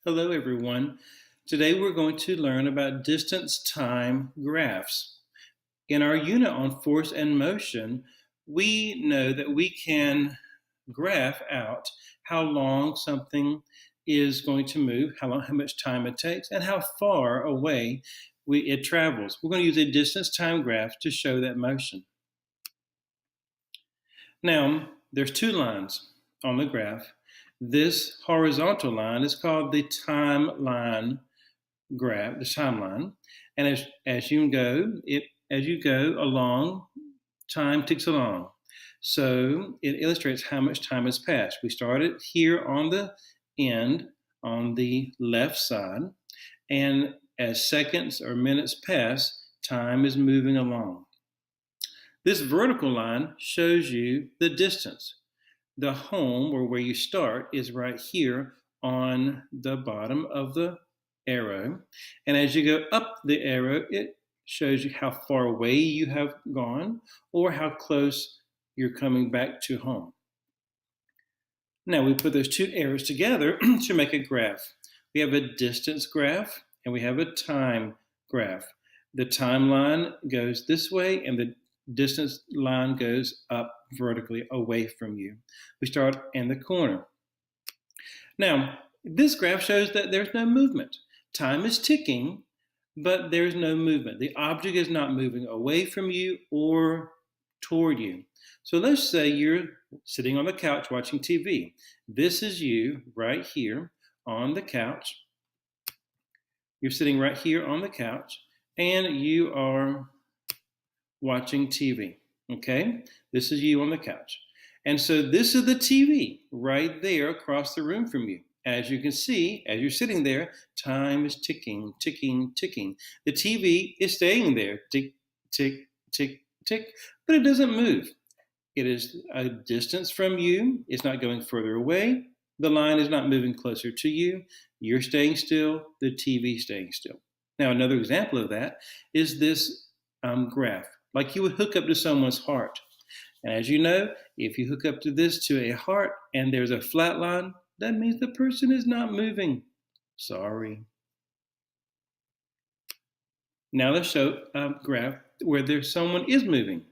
Hello, everyone. Today we're going to learn about distance-time graphs. In our unit on force and motion, we know that we can graph out how long something is going to move, how much time it takes, and how far away it travels. We're going to use a distance-time graph to show that motion. Now, there's two lines on the graph. This horizontal line is called the timeline graph, the timeline. And as you go along, time ticks along. So it illustrates how much time has passed. We started here on the end, on the left side, and as seconds or minutes pass, time is moving along. This vertical line shows you the distance. The home, or where you start, is right here on the bottom of the arrow. And as you go up the arrow, it shows you how far away you have gone or how close you're coming back to home. Now we put those two arrows together to make a graph. We have a distance graph and we have a time graph. The timeline goes this way and the distance line goes up vertically away from you. We start in the corner. Now, this graph shows that there's no movement. Time is ticking, but there's no movement. The object is not moving away from you or toward you. So let's say you're sitting on the couch watching TV. This is you right here on the couch. You're sitting right here on the couch, and you are watching TV, okay? This is you on the couch. And so this is the TV right there across the room from you. As you can see, as you're sitting there, time is ticking, ticking, ticking. The TV is staying there, tick, tick, tick, tick, but it doesn't move. It is a distance from you. It's not going further away. The line is not moving closer to you. You're staying still, the TV is staying still. Now, another example of that is this graph. Like you would hook up to someone's heart. And as you know, if you hook up to a heart and there's a flat line, that means the person is not moving. Sorry. Now let's show a graph where someone is moving.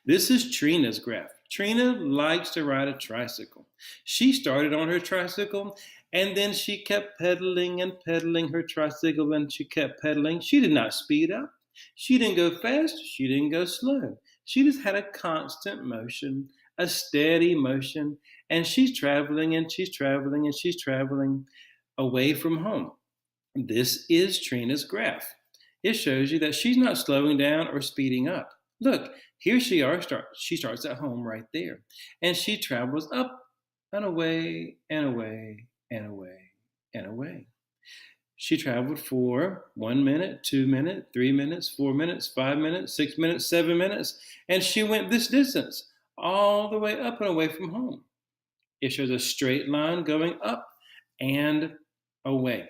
This is Trina's graph. Trina likes to ride a tricycle. She started on her tricycle and then she kept pedaling and pedaling her tricycle and she kept pedaling. She did not speed up. She didn't go fast, she didn't go slow. She just had a constant motion, a steady motion, and she's traveling and she's traveling and she's traveling away from home. This is Trina's graph. It shows you that she's not slowing down or speeding up. Look, here she starts at home right there. And she travels up and away and away and away and away. She traveled for 1 minute, 2 minutes, 3 minutes, 4 minutes, 5 minutes, 6 minutes, 7 minutes, and she went this distance all the way up and away from home. It shows a straight line going up and away.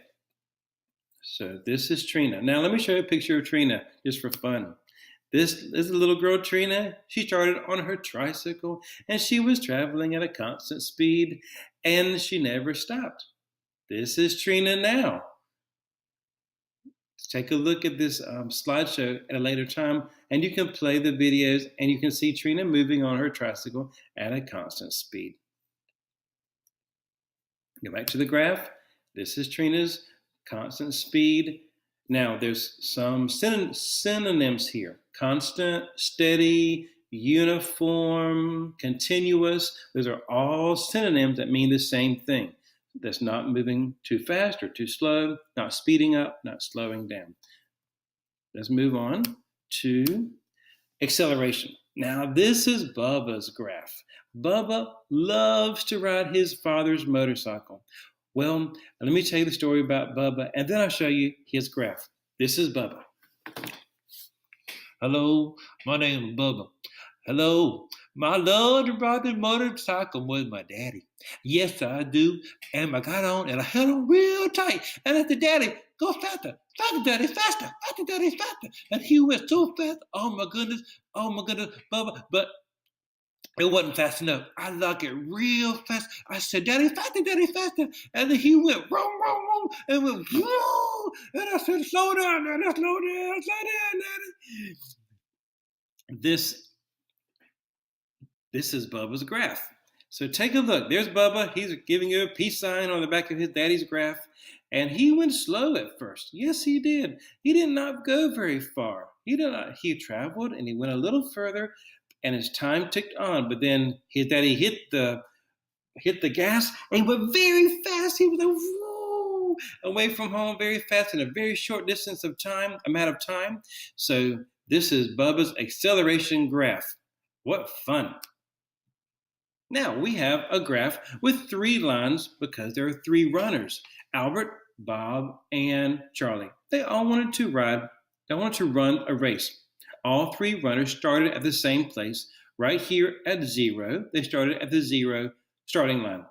So this is Trina. Now let me show you a picture of Trina just for fun. This is the little girl Trina. She started on her tricycle and she was traveling at a constant speed and she never stopped. This is Trina now. Take a look at this slideshow at a later time and you can play the videos and you can see Trina moving on her tricycle at a constant speed. Go back to the graph. This is Trina's constant speed. Now there's some synonyms here. Constant, steady, uniform, continuous. Those are all synonyms that mean the same thing. That's not moving too fast or too slow, not speeding up, not slowing down. Let's move on to acceleration. Now this is Bubba's graph. Bubba loves to ride his father's motorcycle. Well, let me tell you the story about Bubba and then I'll show you his graph. This is Bubba. Hello, my name is Bubba. Hello, I love to ride the motorcycle with my daddy. Yes, I do. And I got on and I held on real tight. And I said, Daddy, go faster. Faster, Daddy, faster. Faster, Daddy, faster. And he went so fast. Oh my goodness, Bubba. But It wasn't fast enough. I like it real fast. I said, Daddy, faster, Daddy, faster. And then he went, room, room, room, and went, whoa. And I said, slow down, Daddy, slow down, slow down, Daddy. This is Bubba's graph. So take a look. There's Bubba. He's giving you a peace sign on the back of his daddy's graph. And he went slow at first. Yes, he did. He did not go very far. He traveled and he went a little further and his time ticked on. But then his daddy hit the gas and he went very fast. He was like, whoa, away from home very fast in a very short amount of time. So this is Bubba's acceleration graph. What fun. Now we have a graph with 3 lines because there are 3 runners, Albert, Bob, and Charlie. They all wanted to run a race. All 3 runners started at the same place, right here at 0. They started at the 0 starting line.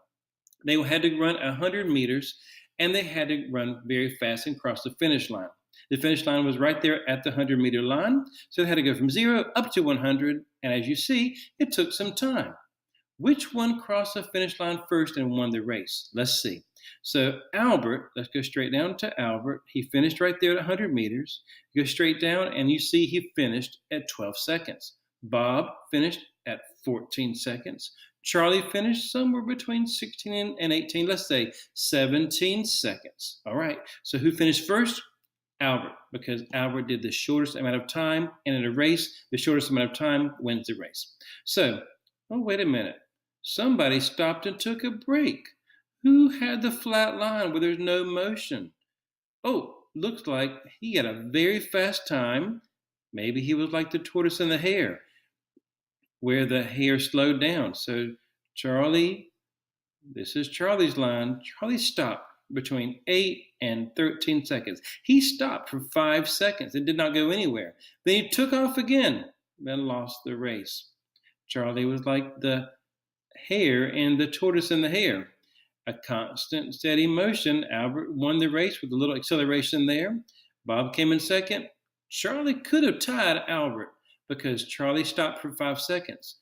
They had to run 100 meters, and they had to run very fast and cross the finish line. The finish line was right there at the 100-meter line, so they had to go from 0 up to 100, and as you see, it took some time. Which one crossed the finish line first and won the race? Let's see. So Albert, let's go straight down to Albert. He finished right there at 100 meters. Go straight down and you see he finished at 12 seconds. Bob finished at 14 seconds. Charlie finished somewhere between 16 and 18, let's say 17 seconds. All right, so who finished first? Albert, because Albert did the shortest amount of time, and in a race, the shortest amount of time wins the race. So, oh, wait a minute. Somebody stopped and took a break. Who had the flat line where there's no motion? Oh, looks like he had a very fast time. Maybe he was like the tortoise and the hare, where the hare slowed down. So Charlie, this is Charlie's line. Charlie stopped between 8 and 13 seconds. He stopped for 5 seconds and did not go anywhere. Then he took off again, then lost the race. Charlie was like the hare and the tortoise and the hare. A constant, steady motion. Albert won the race with a little acceleration there. Bob came in second. Charlie could have tied Albert because Charlie stopped for 5 seconds.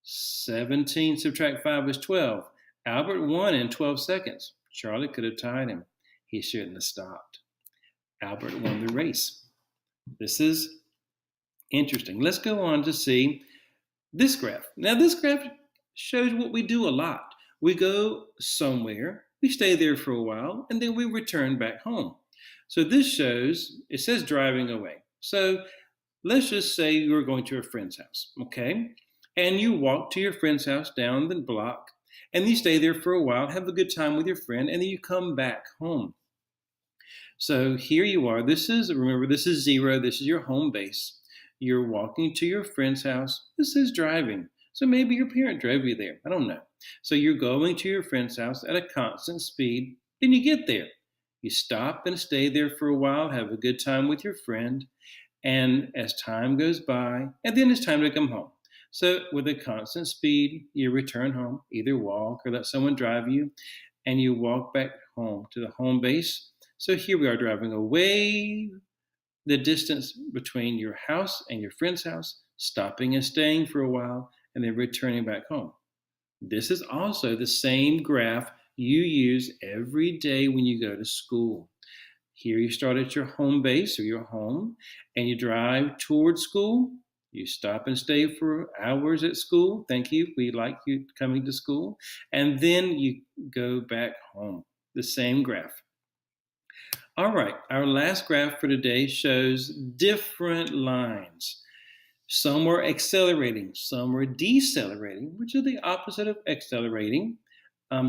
17 subtract 5 is 12. Albert won in 12 seconds. Charlie could have tied him. He shouldn't have stopped. Albert won the race. This is interesting. Let's go on to see this graph. Now, this graph shows what we do a lot. We go somewhere, we stay there for a while, and then we return back home. So this shows, it says driving away. So let's just say you're going to a friend's house, okay? And you walk to your friend's house down the block, and you stay there for a while, have a good time with your friend, and then you come back home. So here you are. Remember, this is 0. This is your home base. You're walking to your friend's house. This is driving. So maybe your parent drove you there. I don't know. So you're going to your friend's house at a constant speed. Then you get there. You stop and stay there for a while, have a good time with your friend. And as time goes by, and then it's time to come home. So with a constant speed, you return home, either walk or let someone drive you, and you walk back home to the home base. So here we are driving away the distance between your house and your friend's house, stopping and staying for a while, and then returning back home. This is also the same graph you use every day when you go to school. Here you start at your home base or your home, and you drive towards school. You stop and stay for hours at school. Thank you. We like you coming to school. And then you go back home. The same graph. All right, our last graph for today shows different lines. Some were accelerating, some were decelerating, which is the opposite of accelerating.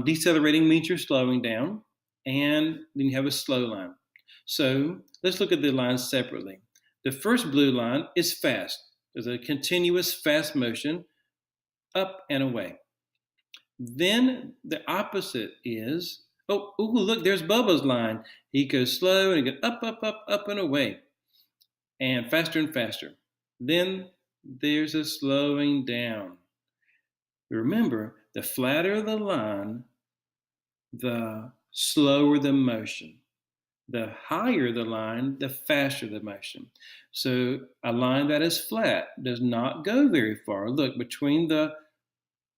Decelerating means you're slowing down, and then you have a slow line. So let's look at the lines separately. The first blue line is fast. There's a continuous fast motion up and away. Then the opposite is, look, there's Bubba's line. He goes slow and he goes up, up, up, up and away, and faster. Then there's a slowing down. Remember, the flatter the line, the slower the motion. The higher the line, the faster the motion. So a line that is flat does not go very far. Look, between the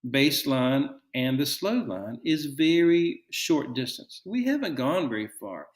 baseline and the slow line is very short distance. We haven't gone very far.